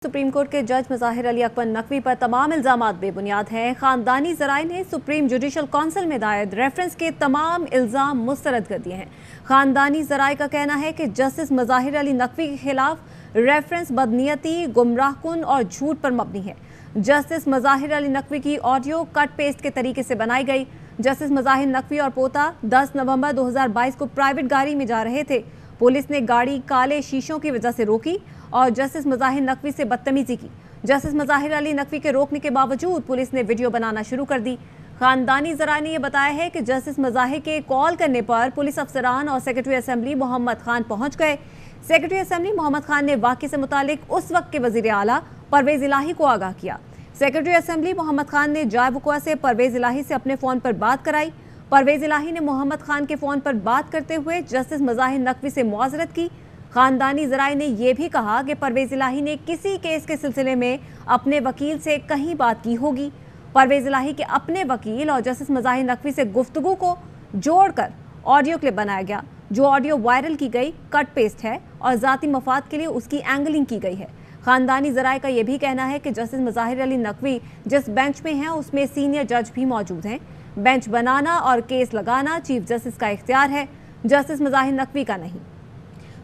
Supreme court के जज मज़ाहिर अली अकबर नकवी पर तमाम इल्ज़ामात बेबुनियाद हैं। ख़ानदानी ज़राए ने सुप्रीम जुडिशल काउंसिल में दायर रेफरेंस के तमाम इल्ज़ाम मुस्तरद कर दिए हैं। ख़ानदानी ज़राए का कहना है कि जस्टिस मज़ाहिर अली नकवी के खिलाफ रेफरेंस बदनीयती, गुमराहकुन और झूठ पर मबनी है। जस्टिस मज़ाहिर अली नकवी की ऑडियो कट पेस्ट के तरीके से बनाई गई। जस्टिस मज़ाहिर नकवी और पोता 10 नवंबर 2022 को प्राइवेट गाड़ी में जा रहे थे। पुलिस ने गाड़ी काले शीशों की वजह से रोकी और जस्टिस मज़ाहिर नकवी से बदतमीजी की। जस्टिस मज़ाहिर अली नकवी के रोकने के बावजूद पुलिस ने वीडियो बनाना शुरू कर दी। ख़ानदानी ज़राए ने यह बताया है कि जस्टिस मज़ाहिर के कॉल करने पर पुलिस अफसरान और सेक्रेटरी असेंबली मोहम्मद खान पहुंच गए। सेक्रेटरी असेंबली मोहम्मद खान ने वाक़े से मुतालिक उस वक्त के वज़ीर आला परवेज़ इलाही को आगाह किया। सेक्रेटरी असेंबली मोहम्मद खान ने जाय वक़ुआ से परवेज़ इलाही से अपने फ़ोन पर बात कराई। परवेज़ इलाही ने मोहम्मद खान के फ़ोन पर बात करते हुए जस्टिस मज़ाहिर नकवी से मुआज़रत की। ख़ानदानी ज़राए ने यह भी कहा कि परवेज़ इलाही ने किसी केस के सिलसिले में अपने वकील से कहीं बात की होगी। परवेज़ इलाही के अपने वकील और जस्टिस मज़ाहिर नकवी से गुफ्तगू को जोड़कर ऑडियो क्लिप बनाया गया। जो ऑडियो वायरल की गई कट पेस्ट है और ज़ाती मफाद के लिए उसकी एंगलिंग की गई है। ख़ानदानी ज़राए का यह भी कहना है कि जस्टिस मज़ाहिर अली नकवी जिस बेंच में हैं उसमें सीनियर जज भी मौजूद हैं। बेंच बनाना और केस लगाना चीफ जस्टिस का इख्तियार है, जस्टिस मज़ाहिर नकवी का नहीं।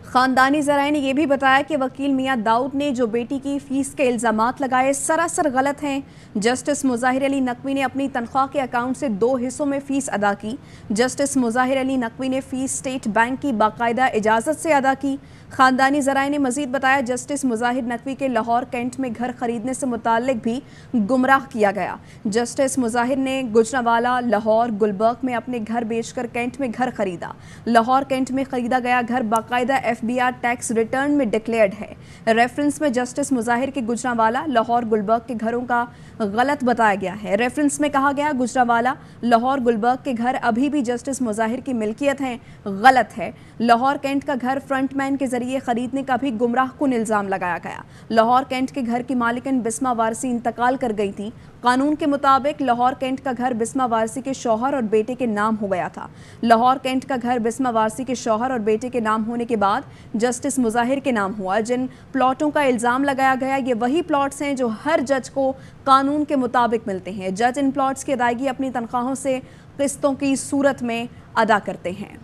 ख़ानदानी ज़राए ने यह भी बताया कि वकील मियां दाऊद ने जो बेटी की फ़ीस के इल्ज़ामात लगाए सरासर गलत हैं। जस्टिस मज़ाहिर अली नकवी ने अपनी तनख्वाह के अकाउंट से 2 हिस्सों में फ़ीस अदा की। जस्टिस मज़ाहिर अली नकवी ने फ़ीस स्टेट बैंक की बाकायदा इजाज़त से अदा की। ख़ानदानी ज़राए ने मज़ीद बताया जस्टिस मज़ाहिर नकवी के लाहौर कैंट में घर ख़रीदने से मुताल्लिक भी गुमराह किया गया। जस्टिस मज़ाहिर ने गुजरावाला, लाहौर, गुलबर्ग में अपने घर बेचकर कैंट में घर खरीदा। लाहौर कैंट में ख़रीदा गया घर बाकायदा FBR टैक्स रिटर्न में डिक्लेयर्ड है। रेफरेंस में जस्टिस मज़ाहिर के गुजरावाला, लाहौर, गुलबर्ग के घरों का गलत बताया गया है। रेफरेंस में कहा गया गुजरावाला, लाहौर, गुलबर्ग के घर अभी भी जस्टिस मज़ाहिर की मिल्कियत हैं, गलत है। लाहौर कैंट का घर फ्रंटमैन के जरिए खरीदने का भी गुमराहकुन इल्ज़ाम लगाया गया। लाहौर कैंट के घर की मालिकन बिस्मा वारसी इंतकाल कर गई थी। कानून के मुताबिक लाहौर कैंट का घर बिस्मा वारसी के शौहर और बेटे के नाम हो गया था। लाहौर कैंट का घर बिस्मा वारसी के शौहर और बेटे के नाम होने के बाद जस्टिस मज़ाहिर के नाम हुआ। जिन प्लॉटों का इल्ज़ाम लगाया गया ये वही प्लॉट्स हैं जो हर जज को कानून के मुताबिक मिलते हैं। जज इन प्लॉट्स की अदायगी अपनी तनख्वाहों से किस्तों की सूरत में अदा करते हैं।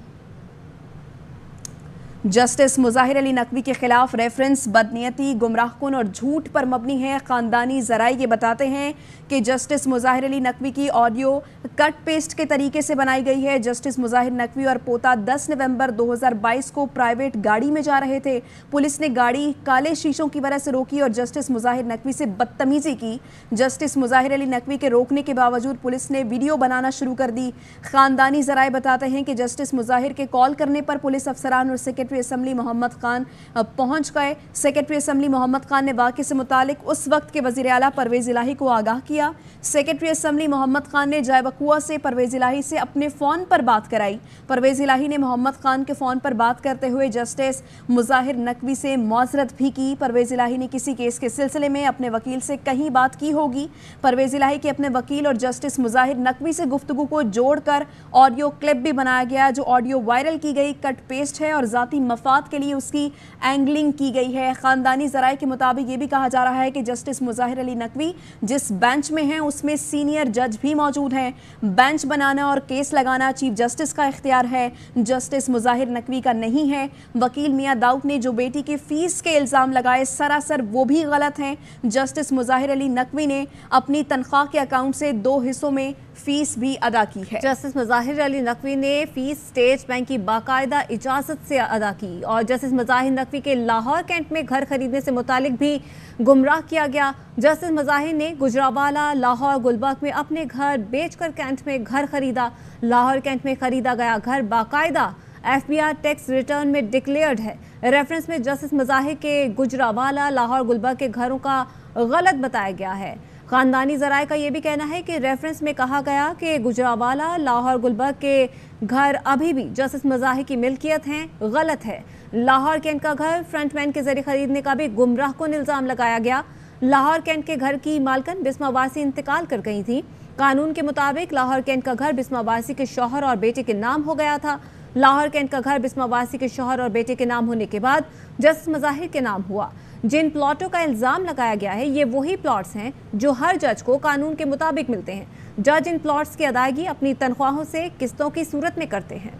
जस्टिस मज़ाहिर अली नकवी के खिलाफ रेफरेंस बदनीयती, गुमराहकुन और झूठ पर मबनी है। ख़ानदानी ज़राए ये बताते हैं कि जस्टिस मज़ाहिर अली नकवी की ऑडियो कट पेस्ट के तरीके से बनाई गई है। जस्टिस मज़ाहिर नकवी और पोता 10 नवंबर 2022 को प्राइवेट गाड़ी में जा रहे थे। पुलिस ने गाड़ी काले शीशों की वजह से रोकी और जस्टिस मज़ाहिर नकवी से बदतमीजी की। जस्टिस मज़ाहिर अली नकवी के रोकने के बावजूद पुलिस ने वीडियो बनाना शुरू कर दी। ख़ानदानी ज़राए बताते हैं कि जस्टिस मज़ाहिर के कॉल करने पर पुलिस अफसरान और सेक्रेटरी असेंबली मोहम्मद खान पहुंच गए। सेक्रेटरी असेंबली मोहम्मद खान ने वाक़े से मुतालिक उस वक्त के वज़ीर आला परवेज़ इलाही को आगाह किया। सेक्रेटरी असेंबली मोहम्मद खान ने जाय वक़ुआ से परवेज़ इलाही से अपने फ़ोन पर बात कराई। परवेज़ इलाही ने मोहम्मद खान के फ़ोन पर बात करते हुए जस्टिस मज़ाहिर नकवी से मुआज़रत भी की। परवेज़ इलाही ने किसी केस के सिलसिले में अपने वकील से कहीं बात की होगी। परवेज़ इलाही के अपने वकील और जस्टिस मज़ाहिर नकवी से गुफ्तगू को जोड़कर ऑडियो क्लिप भी बनाया गया। जो ऑडियो वायरल की गई कट पेस्ट है और ज़ाती मफाद के लिए उसकी एंगलिंग की गई है। ख़ानदानी ज़राए के मुताबिक ये भी कहा जा रहा है कि जस्टिस मज़ाहिर अली नकवी जिस बेंच में हैं उसमें सीनियर जज भी मौजूद हैं। बेंच बनाना और केस लगाना चीफ जस्टिस का इख्तियार है, जस्टिस मज़ाहिर नकवी का नहीं है। वकील मियां दाऊद ने जो बेटी की फ़ीस के इल्ज़ाम लगाए सरासर वो भी गलत हैं। जस्टिस मज़ाहिर अली नकवी ने अपनी तनख्वाह के अकाउंट से 2 हिस्सों में फ़ीस भी अदा की है। जस्टिस मज़ाहिर अली नकवी ने फ़ीस स्टेट बैंक की बाकायदा इजाज़त से अदा की और जस्टिस मज़ाहिर नकवी के लाहौर कैंट में घर खरीदने से मुतालिक भी गुमराह किया गया। जस्टिस मज़ाहिर ने गुजरावाला, लाहौर, गुलबर्ग में अपने घर बेचकर कैंट में घर खरीदा। लाहौर कैंट में खरीदा गया घर बाकायदा FBR टैक्स रिटर्न में डिक्लेयर्ड है। रेफरेंस में जस्टिस मज़ाहिर के गुजरावाला, लाहौर, गुलबर्ग के घरों का गलत बताया गया है। ख़ानदानी ज़राए का ये भी कहना है कि रेफरेंस में कहा गया कि गुजरावाला, लाहौर, गुलबर्ग के घर अभी भी जस्टिस मज़ाहिर की मिल्कियत हैं, गलत है। लाहौर कैंट का घर फ्रंटमैन के जरिए खरीदने का भी गुमराहकुन इल्ज़ाम लगाया गया। लाहौर कैंट के घर की मालकन बिस्मा वारसी इंतकाल कर गई थी। कानून के मुताबिक लाहौर कैंट का घर बिस्मा वारसी के शौहर और बेटे के नाम हो गया था। लाहौर कैंट का घर बिस्मा वारसी के शौहर और बेटे के नाम होने के बाद जस्टिस मज़ाहिर के नाम हुआ। जिन प्लॉटों का इल्ज़ाम लगाया गया है ये वही प्लॉट्स हैं जो हर जज को कानून के मुताबिक मिलते हैं। जज इन प्लॉट्स की अदायगी अपनी तनख्वाहों से किस्तों की सूरत में करते हैं।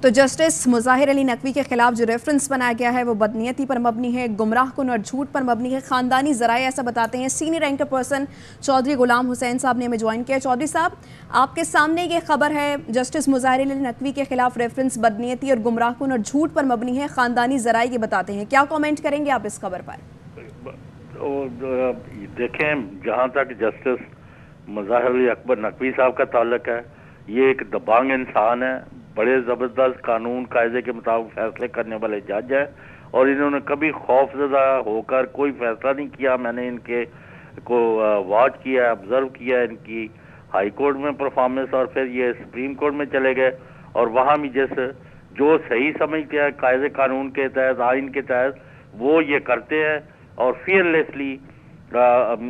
तो जस्टिस मुज़ाहिर अली नकवी के खिलाफ जो रेफरेंस बनाया गया है वो बदनीयती पर मबनी है, गुमराह कुन और झूठ पर मबनी है, ख़ानदानी ज़राए ऐसा बताते हैं। Senior anchor person Chaudhary Ghulam Hussain साहब ने हमें ज्वाइन किया। चौधरी साहब, आपके सामने ये खबर है जस्टिस मुज़ाहिर अली नकवी के खिलाफ रेफरेंस बदनीयती और गुमराह कुन और झूठ पर मबनी है, ख़ानदानी ज़राए ये बताते हैं, क्या कॉमेंट करेंगे आप इस खबर पर? देखें, जहाँ तक जस्टिस मुज़ाहिर अली अकबर नकवी साहब का ताल्लुक है, ये एक दबंग इंसान है, बड़े ज़बरदस्त कानून कायदे के मुताबिक फैसले करने वाले जज हैं और इन्होंने कभी खौफज़दा होकर कोई फैसला नहीं किया। मैंने इनके को वॉच किया, ऑब्ज़र्व किया, इनकी हाई कोर्ट में परफॉर्मेंस और फिर ये सुप्रीम कोर्ट में चले गए और वहाँ भी जैसे जो सही समझते हैं कायदे कानून के तहत, आइन के तहत, वो ये करते हैं और फियरलेसली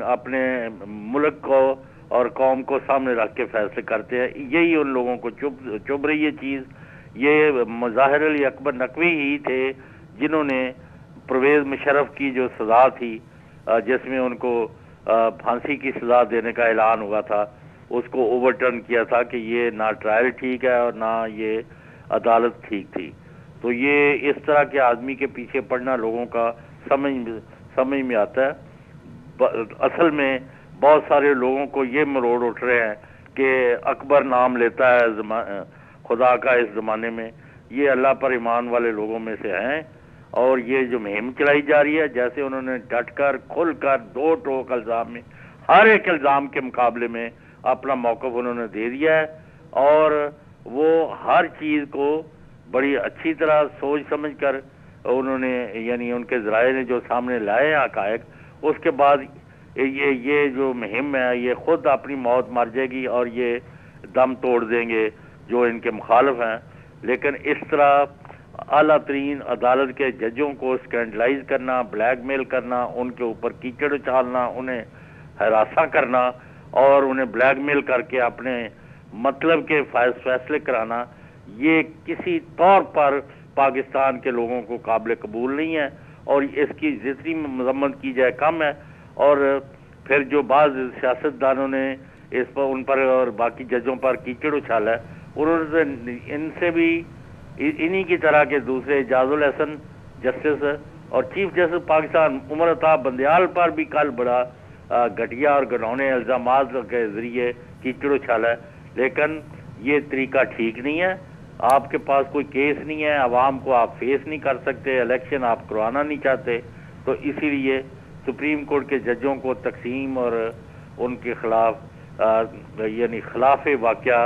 अपने मुल्क को और कौम को सामने रख के फैसले करते हैं। यही उन लोगों को चुभ रही है चीज़। ये मुज़ाहिर अली अकबर नकवी ही थे जिन्होंने परवेज़ मुशर्रफ की जो सज़ा थी, जिसमें उनको फांसी की सज़ा देने का ऐलान हुआ था, उसको ओवरटर्न किया था कि ये ना ट्रायल ठीक है और ना ये अदालत ठीक थी। तो ये इस तरह के आदमी के पीछे पड़ना लोगों का समझ में आता है। असल में बहुत सारे लोगों को ये मरोड़ उठ रहे हैं कि अकबर नाम लेता है खुदा का इस ज़माने में। ये अल्लाह पर ईमान वाले लोगों में से हैं और ये जो मुहिम चलाई जा रही है, जैसे उन्होंने डटकर खुलकर दो टोक इल्ज़ाम में हर एक इल्ज़ाम के मुकाबले में अपना मौक़िफ़ उन्होंने दे दिया है और वो हर चीज़ को बड़ी अच्छी तरह सोच समझ कर उन्होंने, यानी उनके ज़राए ने जो सामने लाए हैं हक़ाइक़, उसके बाद ये जो मुहिम है ये खुद अपनी मौत मर जाएगी और ये दम तोड़ देंगे जो इनके मुखालिफ हैं। लेकिन इस तरह आला तरीन अदालत के जजों को स्कैंडलाइज करना, ब्लैकमेल करना, उनके ऊपर कीचड़ उछालना, उन्हें हरासा करना और उन्हें ब्लैकमेल करके अपने मतलब के फैसले कराना, ये किसी तौर पर पाकिस्तान के लोगों को काबिल कबूल नहीं है और इसकी जितनी मजम्मत की जाए कम है। और फिर जो बाज़ सियासतदानों ने इस पर, उन पर और बाकी जजों पर कीचड़ उछाला है, उन्होंने इनसे भी इन्हीं की तरह के दूसरे एजाजुल हसन जस्टिस और चीफ जस्टिस पाकिस्तान उमर अता बंदयाल पर भी कल बड़ा घटिया और घिनौने इल्ज़ामात के ज़रिए कीचड़ उछाला है। लेकिन ये तरीका ठीक नहीं है। आपके पास कोई केस नहीं है, आवाम को आप फेस नहीं कर सकते, इलेक्शन आप करवाना नहीं चाहते, तो इसीलिए सुप्रीम कोर्ट के जजों को तकसीम और उनके खिलाफ यानी खिलाफ वाक़या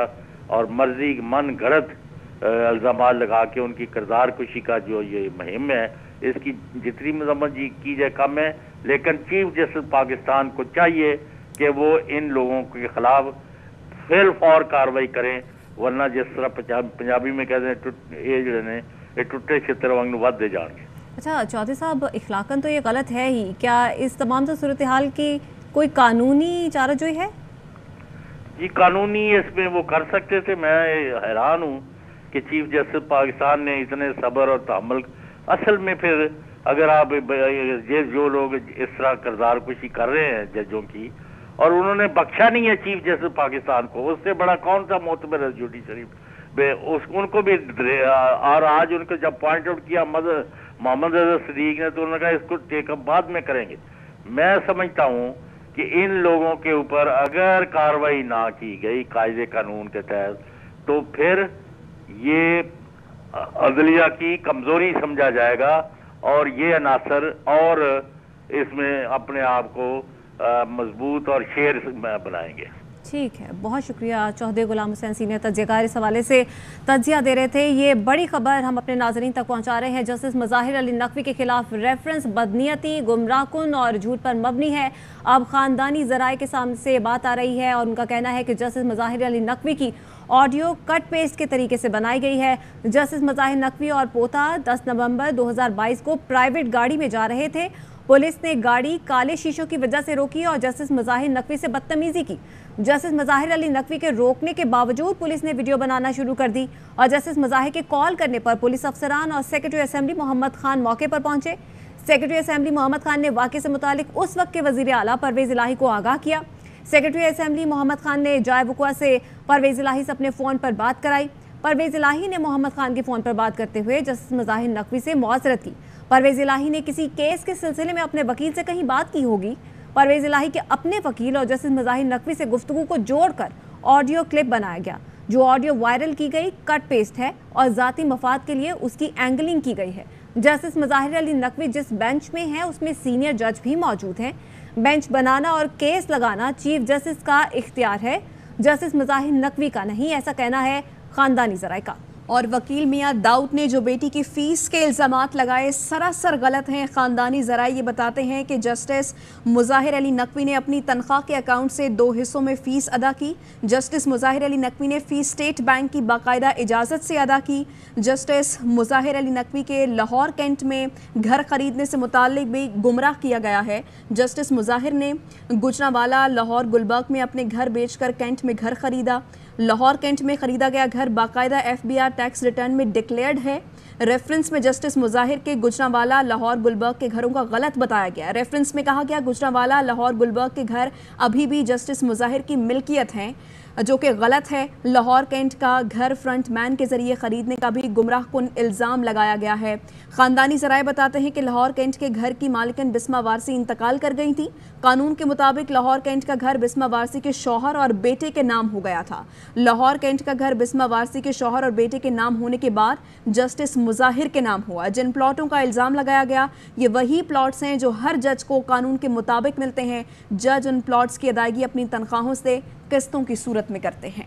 और मर्जी मन गढ़त इल्ज़ामात लगा के उनकी किरदार कुशी का जो ये मुहिम है, इसकी जितनी मजम्मत की जाए कम है। लेकिन चीफ जस्टिस पाकिस्तान को चाहिए कि वो इन लोगों के खिलाफ फिल फौर कार्रवाई करें, वरना जिस तरह पंजाबी में कहते हैं ये जो ने ये टुटे छितर वांग वधदे जाएंगे। अच्छा चौधरी साहब, इखलाकन तो ये गलत है ही, क्या इस तमाम से सूरत हाल की कोई कानूनी चाराजोई है? जी, कानूनी इसमें वो कर सकते थे। मैं हैरान हूँ कि चीफ जस्टिस पाकिस्तान ने इतने सब्र और तहम्मुल, असल में फिर अगर आप ये जो लोग इस तरह किरदार कुशी कर रहे हैं जजों की, और उन्होंने बख्शा नहीं है चीफ जस्टिस पाकिस्तान को, उससे बड़ा कौन सा मोतबर है जुडिशरी उनको भी। और आज उनको जब पॉइंट आउट किया मोहम्मद सदीक ने, तो उन्होंने कहा इसको टेकअप बाद में करेंगे। मैं समझता हूँ कि इन लोगों के ऊपर अगर कार्रवाई ना की गई कायदे कानून के तहत, तो फिर ये अदलिया की कमजोरी समझा जाएगा और ये अनासर और इसमें अपने आप को मजबूत और शेर बनाएंगे। ठीक है, बहुत शुक्रिया। चौधरी गुलाम हुसैन सीनियर तज्ज़ियाकार इस हवाले से तज्ज़िया दे रहे थे। ये बड़ी खबर हम अपने नाज़रीन तक पहुंचा रहे हैं। जस्टिस मुज़ाहिर अली नकवी के खिलाफ रेफरेंस बदनीयती, गुमराहकुन और झूठ पर मबनी है। अब ख़ानदानी ज़राए के सामने से बात आ रही है और उनका कहना है कि जस्टिस मुज़ाहिर अली नकवी की ऑडियो कट पेस्ट के तरीके से बनाई गई है। जस्टिस मुज़ाहिर नकवी और पोता 10 नवंबर 2022 को प्राइवेट गाड़ी में जा रहे थे। पुलिस ने गाड़ी काले शीशों की वजह से रोकी और जस्टिस मुज़ाहिर नकवी से बदतमीजी की। जस्टिस मुज़ाहिर अली नकवी के रोकने के बावजूद पुलिस ने वीडियो बनाना शुरू कर दी और जस्टिस मुज़ाहिर के कॉल करने पर पुलिस अफसरान और सेक्रेटरी असेंबली मोहम्मद खान मौके पर पहुंचे। सेक्रेटरी असेंबली मोहम्मद खान ने वाक़े से मुतालिक उस वक्त के वज़ीर आला परवेज़ इलाही को आगाह किया। सेक्रेटरी असेंबली मोहम्मद खान ने जाए वक़ुआ से परवेज़ इलाही से अपने फ़ोन पर बात कराई। परवेज़ इलाही ने मोहम्मद खान के फ़ोन पर बात करते हुए जस्टिस मुज़ाहिर नकवी से मुआज़रत की। परवेज़ इलाही ने किसी केस के सिलसिले में अपने वकील से कहीं बात की होगी। परवेज़ इलाही के अपने वकील और जस्टिस मुज़ाहिर नकवी से गुफ्तगू को जोड़कर ऑडियो क्लिप बनाया गया। जो ऑडियो वायरल की गई कट पेस्ट है और ज़ाती मफाद के लिए उसकी एंगलिंग की गई है। जस्टिस मुज़ाहिर अली नकवी जिस बेंच में है उसमें सीनियर जज भी मौजूद हैं। बेंच बनाना और केस लगाना चीफ जस्टिस का इख्तियार है, जस्टिस मुज़ाहिर नकवी का नहीं, ऐसा कहना है खानदानी ज़राए का। और वकील मियां दाऊद ने जो बेटी की फ़ीस के इल्ज़ामात लगाए सरासर गलत हैं। ख़ानदानी ज़राए ये बताते हैं कि जस्टिस मुज़ाहिर अली नकवी ने अपनी तनख्वाह के अकाउंट से 2 हिस्सों में फ़ीस अदा की। जस्टिस मुज़ाहिर अली नकवी ने फ़ीस स्टेट बैंक की बाकायदा इजाज़त से अदा की। जस्टिस मुज़ाहिर अली नकवी के लाहौर कैंट में घर ख़रीदने से मुताल्लिक भी गुमराह किया गया है। जस्टिस मुज़ाहिर ने गुजरांवाला लाहौर गुलबर्ग में अपने घर बेचकर कैंट में घर ख़रीदा। लाहौर कैंट में ख़रीदा गया घर बाकायदा FBR टैक्स रिटर्न में डिक्लेयर्ड है। रेफरेंस में जस्टिस मुज़ाहिर के गुजरांवाला लाहौर गुलबर्ग के घरों का गलत बताया गया। रेफरेंस में कहा गया गुजरांवाला लाहौर गुलबर्ग के घर अभी भी जस्टिस मुज़ाहिर की मिल्कियत हैं, जो कि गलत है। लाहौर कैंट का घर फ्रंट मैन के ज़रिए ख़रीदने का भी गुमराह कुन इल्ज़ाम लगाया गया है। ख़ानदानी ज़राए बताते हैं कि लाहौर कैंट के घर की मालिकन बिस्मा वारसी इंतकाल कर गई थी। कानून के मुताबिक लाहौर कैंट का घर बिस्मा वारसी के शौहर और बेटे के नाम हो गया था। लाहौर कैंट का घर बिस्मा वारसी के शौहर और बेटे के नाम होने के बाद जस्टिस मुज़ाहिर के नाम हुआ। जिन प्लॉटों का इल्ज़ाम लगाया गया ये वही प्लॉट्स हैं जो हर जज को कानून के मुताबिक मिलते हैं। जज उन प्लॉट्स की अदायगी अपनी तनख्वाहों से किस्तों की सूरत में करते हैं।